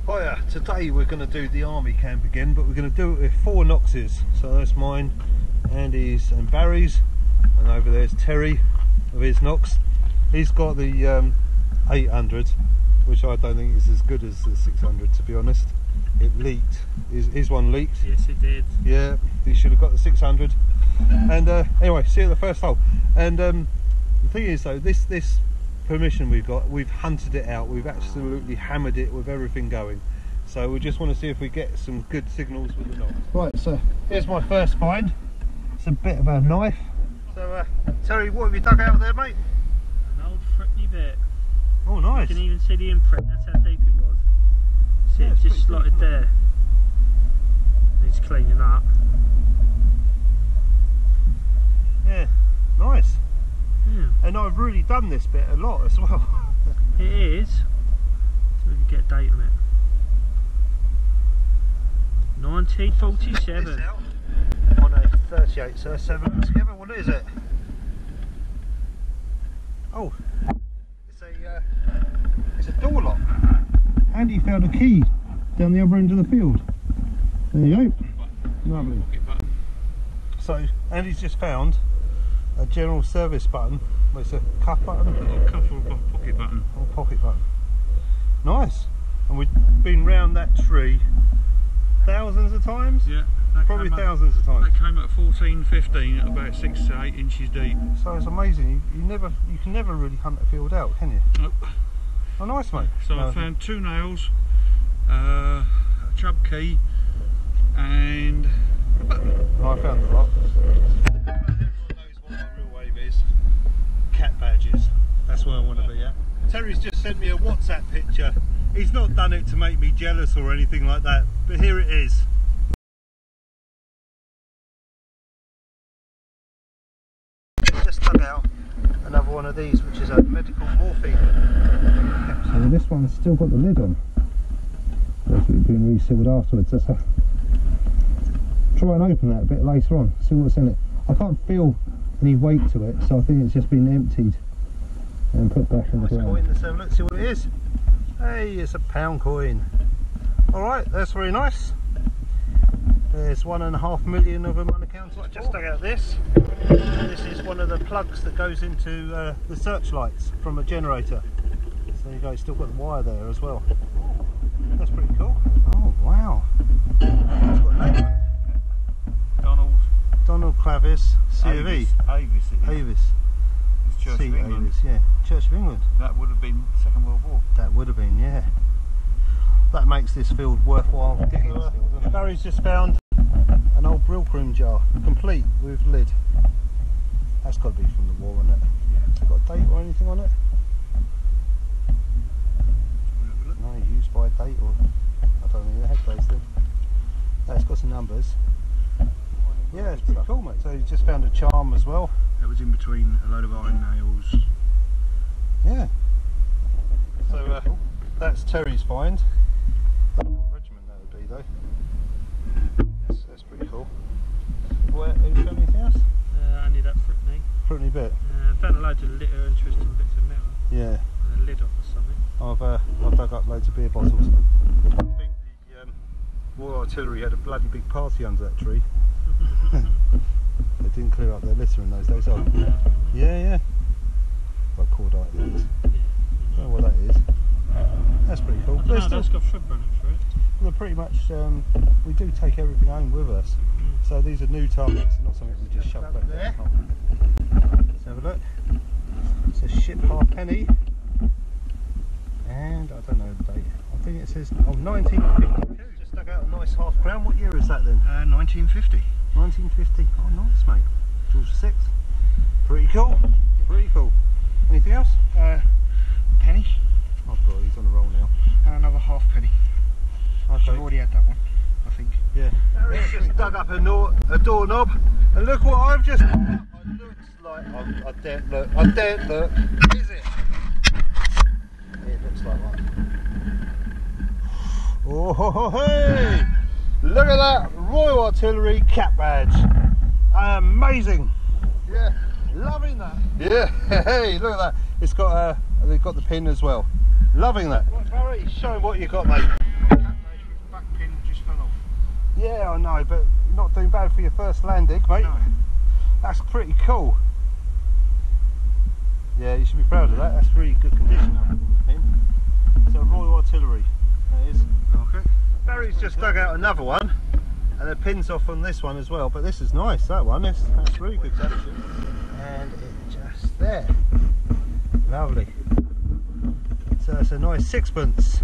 Hiya, today we're going to do the army camp again, but we're going to do it with 4 Noxes. So that's mine, Andy's and Barry's, and over there's Terry of his Nox. He's got the 800, which I don't think is as good as the 600, to be honest. It leaked. His one leaked. Yes, it did. Yeah, he should have got the 600. And anyway, see you at the first hole. And the thing is though, this permission we've hunted it out. We've absolutely hammered it with everything going. So we just want to see if we get some good signals with the Nox. Right, so here's my first find. It's a bit of a knife. So Terry, what have you dug out there, mate? An old friendly bit. Oh, nice. You can even see the imprint. That's how deep it was. See, Yeah, it's just slotted deep, there. Needs cleaning up. Yeah, nice. Yeah. And I've really done this bit a lot as well. It is. So we can get a date on it. 1947. On a 38, so let's have a look together. What is it? Oh, it's a door lock. Andy found a key down the other end of the field. There you go. Lovely. So Andy's just found a general service button. Well, it's a cuff button. A cuff or a pocket button. Or pocket button. Nice. And we've been round that tree thousands of times. Yeah. Probably thousands of times. That came at 14, 15 at about 6 to 8 inches deep. So it's amazing. You can never really hunt a field out, can you? Nope. Oh, nice, mate. So I found 2 nails, a chub key, and a button. Oh, I found the rock. Everyone knows what my real wave is. Cat badges. That's where I want to be at. Terry's just sent me a WhatsApp picture. He's not done it to make me jealous or anything like that, but here it is. Just dug out another one of these, which is a medical morphine. So this one's still got the lid on. It's been resealed afterwards. Let's try and open that a bit later on, see what's in it. I can't feel any weight to it, so I think it's just been emptied and put back in the ground. Coin, let's have a look, see what it is. Hey, it's a £1 coin. Alright, that's very nice. There's 1.5 million of them unaccounted. I just dug out this. This is one of the plugs that goes into the searchlights from a generator. So there you go, it's still got the wire there as well. That's pretty cool. Oh wow. It's got a name on it. Donald Clavis, C of E. Avis. It's Church of England. Avis, yeah. Church of England. That would have been Second World War. That would have been, yeah. That makes this field worthwhile digging still, doesn't it? Barry's just found an old brill cream jar, complete with lid. That's got to be from the war, isn't it? Yeah. Has it got a date or anything on it? No, used by date or I don't know the heck those do. No, it's got some numbers. Yeah, it's pretty cool, mate. So you just found a charm as well. That was in between a load of iron nails. Yeah. So that's Terry's find. I don't know what regiment that would be though. That's pretty cool. Have you found anything else? Only that Fruitney. Fruitney bit. Found a load of little interesting bits of metal. Yeah. And a lid off or something. I've dug up loads of beer bottles. I think the Royal Artillery had a bloody big party under that tree. They didn't clear up their litter in those days. Oh, yeah. Like cordite things. I don't know what that is. That's pretty cool. It's got thread running through it. Well, they're pretty much, we do take everything home with us. So these are new targets, not something we just shove back there. Let's have a look. It's a ship halfpenny. And I don't know the date. I think it says 1952. Just dug out a nice half crown. What year is that then? 1950. 1950. Oh, nice, mate. George VI. Pretty cool. Pretty cool. Anything else? Penny. Oh god, he's on the roll now. And another halfpenny. Okay. I've already had that one, I think. Yeah. Barry's just dug up a doorknob, and look what I've just. It looks like I daren't look. I daren't look. Is it? It looks like one. Oh hey! Look at that Royal Artillery cap badge. Amazing. Yeah. Loving that. Yeah. Hey, look at that. It's got they've got the pin as well. Loving that. Right, Barry, show him what you got, mate. fell off. Yeah, I know, but not doing bad for your first landing, mate. No. That's pretty cool. Yeah, you should be proud of that. That's really good condition up in the pin. So Royal Artillery, that is. Okay. Barry's just dug out another one, and the pin's off on this one as well. But this is nice. That one, that's really good condition. And it's just there. Lovely. So it's a nice sixpence.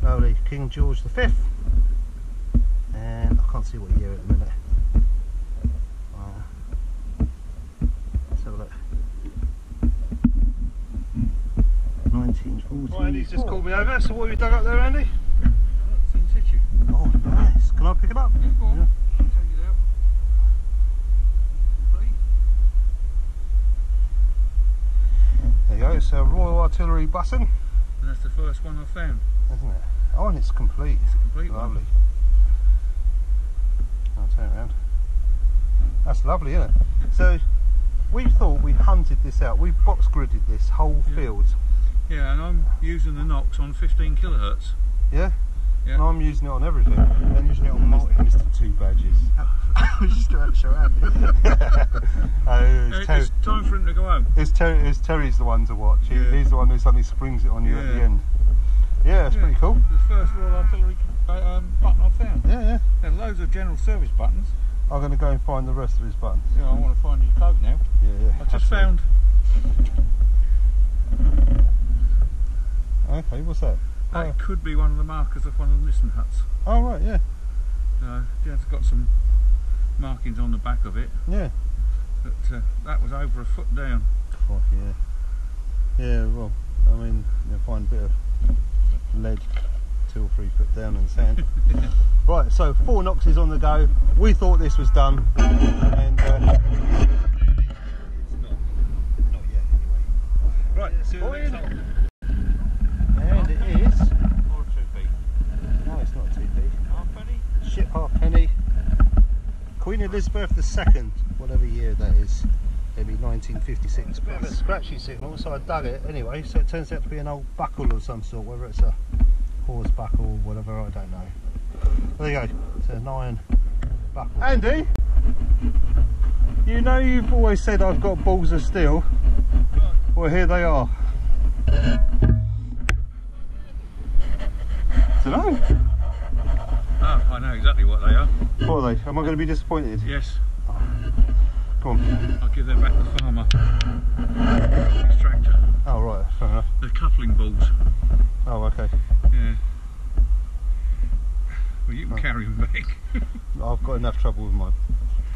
Lovely, King George V. And I can't see what year at the minute. Let's have a look. 1940. Andy's just called me over. So what have you dug up there, Andy? It's in situ. Oh, nice. Can I pick it up? Yeah, go on. Yeah. I'll take it out. Complete. There you go. It's a Royal Artillery button, And that's the first one I found. isn't it? Oh, and it's complete. It's a complete one. Lovely. I'll turn it around. That's lovely, isn't it? So we thought we hunted this out. We box gridded this whole field. Yeah, and I'm using the Nox on 15 kilohertz. Yeah? Yeah. And I'm using it on everything. And using it on Mr. Two Badges. I was just going to show Andy. It's time for him to go home. Terry's the one to watch. Yeah. He's the one who suddenly springs it on you at the end. Yeah, it's pretty cool. The first Royal Artillery button I found. Yeah. There are loads of general service buttons. I'm going to go and find the rest of his buttons. Yeah, I want to find his coat now. Yeah. I just found. Okay, what's that? That could be one of the markers of one of the Nissen huts. Oh, right, yeah. Yeah, it's got some markings on the back of it. Yeah. But that was over a foot down. Oh, yeah. Yeah, well, I mean, you'll find a bit of lead 2 or 3 foot down in the sand. Right, so 4 Noxes on the go. We thought this was done, and it's not yet anyway. Right, see you next time. And it is. Or a 2p. No, it's not a 2p. Halfpenny? Ship halfpenny. Queen Elizabeth II, whatever year that is. Maybe 1956. It's a bit of a scratchy signal, so I dug it anyway. So it turns out to be an old buckle of some sort, whether it's a horse buckle or whatever, I don't know. There you go, it's an iron buckle. Andy, you know you've always said I've got balls of steel. Well, here they are. Dunno. Oh, I know exactly what they are. What are they? Am I going to be disappointed? Yes. Come on. I'll give them back to the farmer. His tractor. Oh, right, fair enough. The coupling balls. Oh, okay. Yeah. Well, you can carry them back. I've got enough trouble with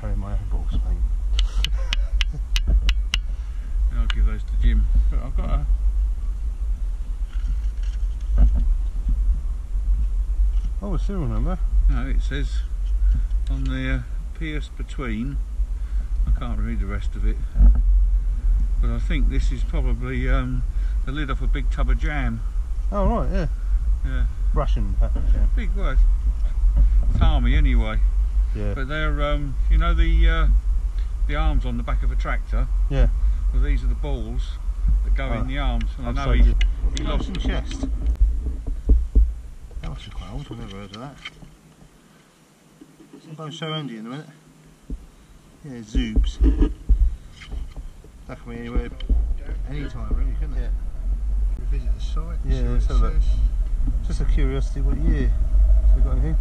carrying my own balls, mate. I'll give those to Jim. But I've got a... Oh, a serial number? No, it says on the pierced between. I can't read the rest of it. But I think this is probably the lid off a big tub of jam. Oh, right, yeah. Yeah. Russian package, yeah. Big word. It's army anyway. Yeah. But they're, you know the arms on the back of a tractor? Yeah. Well, these are the balls that go in the arms. And I know he lost some chest. That must be quite old, I've never heard of that. I'll show Andy in a minute. Yeah, zoobs. That can be anywhere, anytime really, couldn't it? Should we visit the site? Yeah, let's have a look. Just a curiosity, what year? Have we got anything?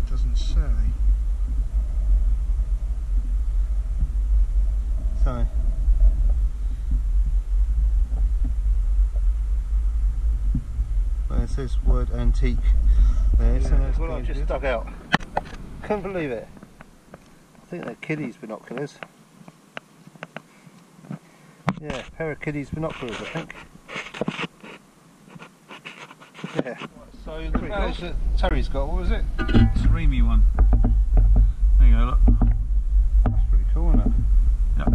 It doesn't say. So. It says word antique there, so that's what I've just dug out. Couldn't believe it. I think they're kiddies binoculars. Yeah, a pair of kiddies binoculars, I think. Yeah. So the badge that Terry's got, what was it? It's a Remy one. There you go, look. That's pretty cool, isn't it? Yep.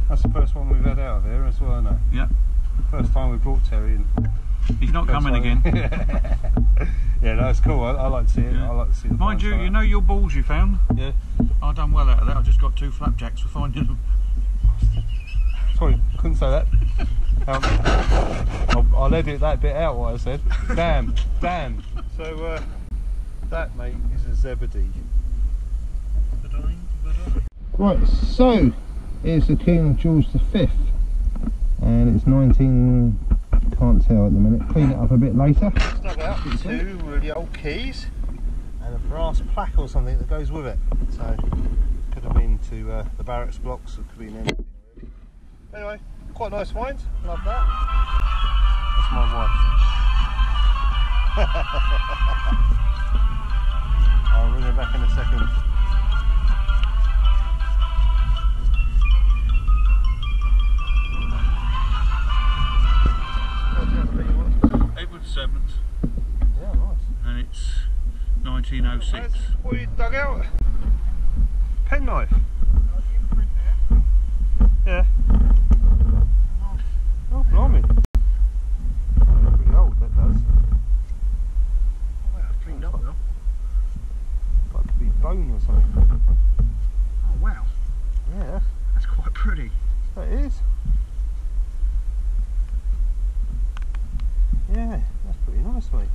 That's the first one we've had out of there as well, isn't it? Yep. First time we brought Terry in. He's not coming again. Yeah, no, it's cool. I like to see it. Yeah. I like to see the Mind you, you know your balls you found? Yeah. I've done well out of that. I just got 2 flapjacks for finding them. Sorry, couldn't say that. I I'll edit that bit out, what I said. Damn. So, that, mate, is a Zebedee. Right, so, here's the King of George V. And it's 19... can't tell at the minute. Clean it up a bit later. Dug out 2 really old keys and a brass plaque or something that goes with it. So could have been to the barracks blocks, it could be in anything really. Anyway, quite nice find. Love that. That's my wife. I'll ring her back in a second. Edward 7th. Yeah, nice. And it's 1906. That's what you dug out? Penknife. Yeah. Oh, blimey. Pretty old, that does. Oh, wow, cleaned up well. Like it could be bone or something. Oh, wow. Yeah, That's quite pretty. that is. Yeah, that's pretty nice, mate.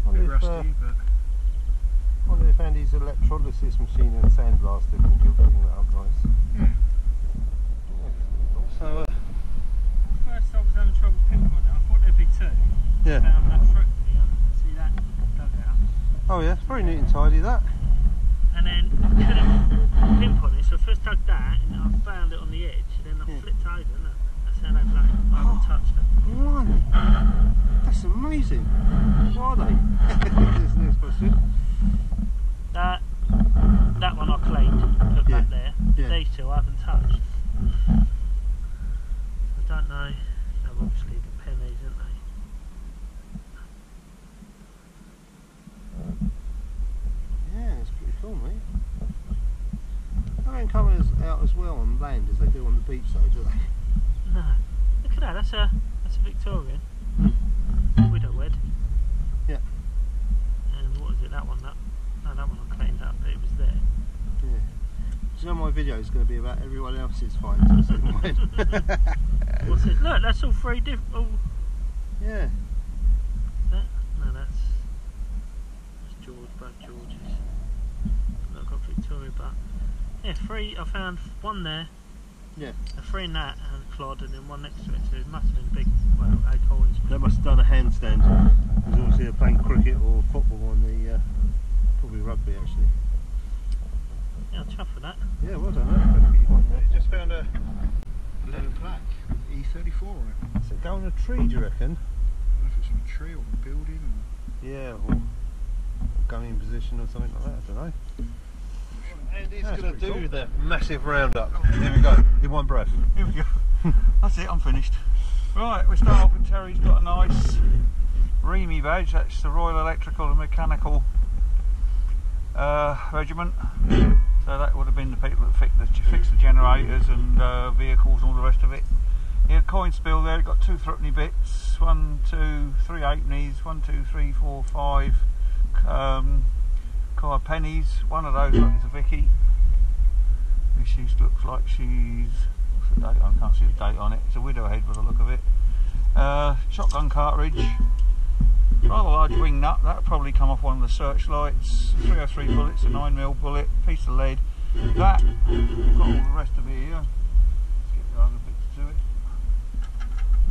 A bit rusty, but... wonder if Andy's electrolysis machine and sandblaster can clean that up nice. Yeah. So, First I was having trouble pinpointing. I thought there'd be 2. yeah. Found that fruit here. See that dugout. Oh yeah, it's very neat and tidy that. And then I couldn't pinpoint it, so I first dug that and I found it on the edge, and then I flipped over, and that's how they play. I haven't touched it. Blimey. That's amazing. What are they? This next question. That one I cleaned, put back there. Yeah. These 2 I haven't touched. I don't know. They're obviously the pennies, aren't they? Yeah, it's pretty cool, mate. They don't come out as well on land as they do on the beach, though, do they? No. Look at that. That's a Victorian. Widow wed. Yeah. And what is it? That one? No, that one I cleaned up, but it was there. Yeah. So now my video is going to be about everyone else's finds instead of mine. What's it? Look, that's all 3 different. Oh, Yeah. that? No, that's George, Brad George's. I've got Victoria, but yeah, 3. I found 1 there. Yeah. A 3 in that and clod, and then 1 next to it. So it must have been big. Well, acorns. They must have done a handstand. Because obviously they're playing cricket or football on the, probably rugby actually. Yeah, I'll chuff for that. Yeah, well done. You just found a leather plaque. E34 on it. Does it go on a tree, do you reckon? I don't know if it's on a tree or a building or... Yeah, or going in position or something like that, I don't know. Andy's going to do the massive roundup. Here we go, in one breath. Here we go. That's it, I'm finished. Right, we start off with Terry's got a nice Reamy badge. That's the Royal Electrical and Mechanical Regiment. So that would have been the people that fix the generators and vehicles and all the rest of it. He had a coin spill there, it got 2 threepenny bits, 1, 2, 3 halfpennies, 1, 2, 3, 4, 5 pennies. One of those is a Vicky. She looks like she's, what's the date on? I can't see the date on it. It's a widow head by the look of it. Shotgun cartridge, rather large wing nut, that would probably come off one of the searchlights. 303 bullets, a 9mm bullet, piece of lead. That, got all the rest of it here. Let's get the other bits to it.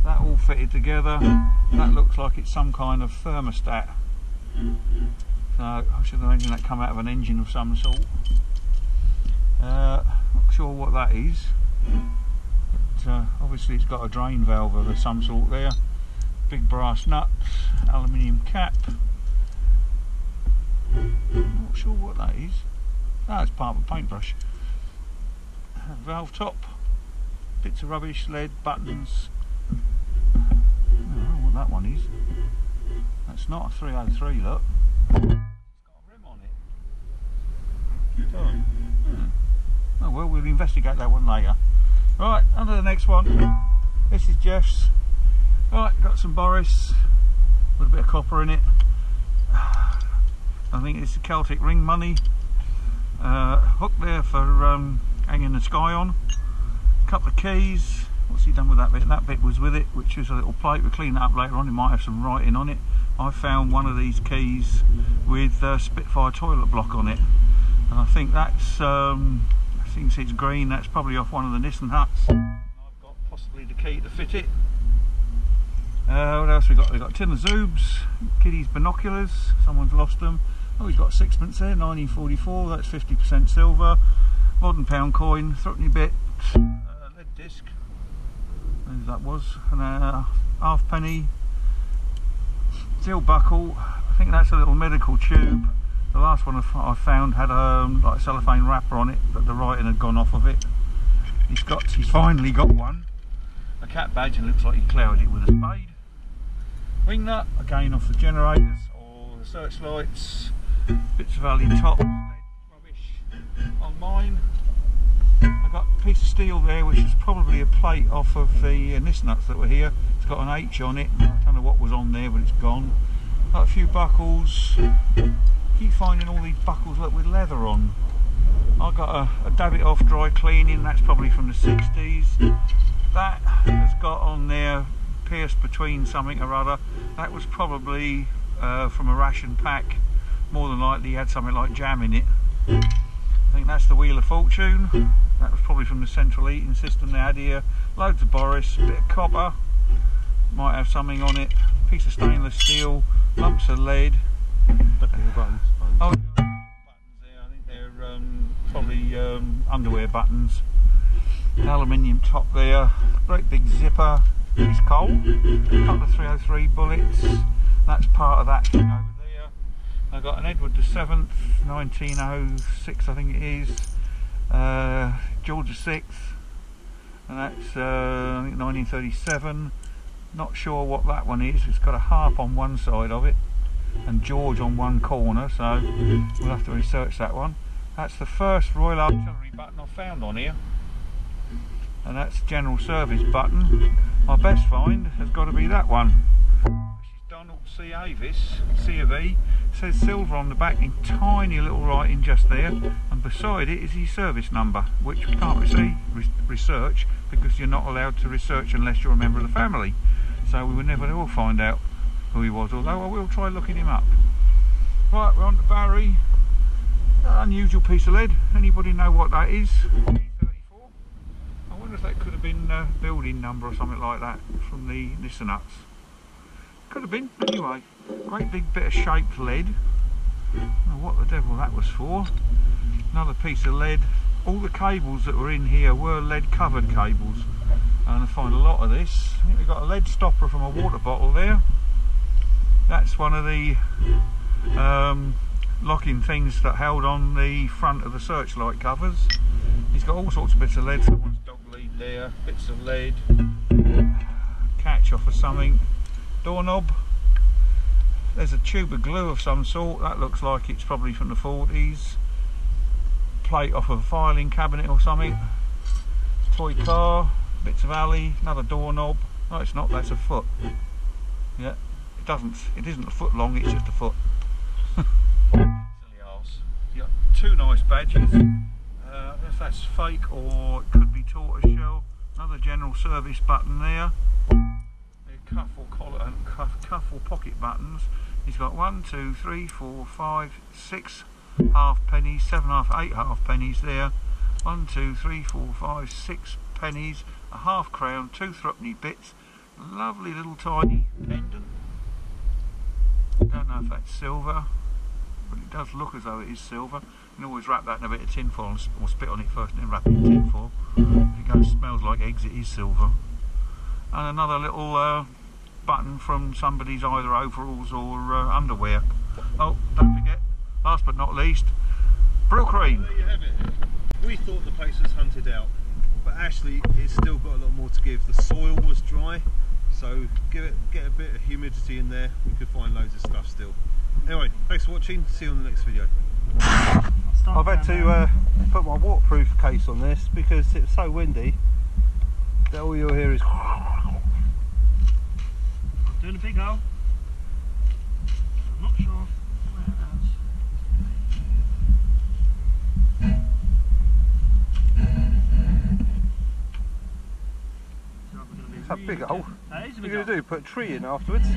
That all fitted together. That looks like it's some kind of thermostat. So I should imagine that come out of an engine of some sort. Not sure what that is. But, obviously it's got a drain valve of some sort there. Big brass nuts, aluminium cap. Not sure what that is. Ah, it's part of a paintbrush. Valve top, bits of rubbish, lead, buttons. I don't know what that one is. That's not a 303, look. It's got a rim on it. Oh well, we'll investigate that one later. Right, on to the next one. This is Geoff's. Right, got some Boris with a bit of copper in it. I think it's the Celtic ring money. Hook there for hanging the sky on. A couple of keys, what's he done with that bit? That bit was with it, which is a little plate. We'll clean that up later on, it might have some writing on it. I found one of these keys with Spitfire toilet block on it, and I think that's, I think it's green, that's probably off one of the Nissan huts. I've got possibly the key to fit it. What else we got? We've got a tin of Zoobs, Kiddies binoculars, someone's lost them. Oh, we've got sixpence there, 1944, that's 50% silver. Modern pound coin, threepenny bit, lead disc, and that was, and a halfpenny, steel buckle. I think that's a little medical tube. The last one I found had like a cellophane wrapper on it, but the writing had gone off of it. He's finally got one. A cat badge, and looks like he clouded it with a spade. Wing nut, again off the generators or the searchlights. Bits of alien top, rubbish on mine. I've got a piece of steel there, which is probably a plate off of the Nissan nuts that were here. It's got an H on it. I don't know what was on there, but it's gone. Got a few buckles. Keep finding all these buckles with leather on. I've got a Davidoff dry cleaning, that's probably from the 60s. That has got on there pierced between something or other. That was probably from a ration pack. More than likely had something like jam in it. I think that's the Wheel of Fortune. That was probably from the central heating system they had here. Loads of Boris, a bit of copper, might have something on it. Piece of stainless steel, lumps of lead. Buttons. Oh, buttons there. I think they're probably underwear buttons. Aluminium top there. Great big zipper. It's coal. A couple of 303 bullets. That's part of that thing over there. I've got an Edward VII, 1906 I think it is. George VI, and that's I think 1937. Not sure what that one is. It's got a harp on one side of it and George on one corner, so we'll have to research that one. That's the first Royal Artillery button I've found on here, and that's General Service button. My best find has got to be that one, which is Donald C. Avis, C of E. It says silver on the back in tiny little writing just there, and beside it is his service number, which we can't research because you're not allowed to research unless you're a member of the family. So we will never all find out who he was, although I will try looking him up. Right, we're on to Barry. Unusual piece of lead. Anybody know what that is? E34. I wonder if that could have been a building number or something like that from the Nissan nuts. Could have been, anyway. Great big bit of shaped lead. I don't know what the devil that was for. Another piece of lead. All the cables that were in here were lead covered cables. And I find a lot of this. I think we've got a lead stopper from a water bottle there. That's one of the locking things that held on the front of the searchlight covers. He's got all sorts of bits of lead. Someone's dog lead there, bits of lead, catch off of something, doorknob. There's a tube of glue of some sort. That looks like it's probably from the 40s. Plate off of a filing cabinet or something. Toy car, bits of alley, another doorknob. No, it's not, that's a foot. Yeah, it isn't a foot long, it's just a foot. Silly arse. You got two nice badges. I don't know if that's fake or it could be tortoiseshell. Another general service button there. Cuff or collar and cuff or pocket buttons. He's got 1, 2, 3, 4, 5, 6 half pennies, 7 half, 8 half pennies there. 1, 2, 3, 4, 5, 6 pennies, a half crown, 2 threepenny bits, lovely little tiny pendant. I don't know if that's silver, but it does look as though it is silver. You can always wrap that in a bit of tin foil or spit on it first and then wrap it in tin foil. If it smells like eggs, it is silver. And another little button from somebody's either overalls or underwear. Oh, don't forget, last but not least, Brill cream. There you have it. We thought the place was hunted out, but actually it's still got a lot more to give. The soil was dry, so get a bit of humidity in there, we could find loads of stuff still. Anyway, thanks for watching, see you on the next video. I've had to put my waterproof case on this because it's so windy that all you'll hear is doing a big hole. I'm not sure where it is. It's a big hole. That is a What big are you hole. going to do? Put a tree in afterwards?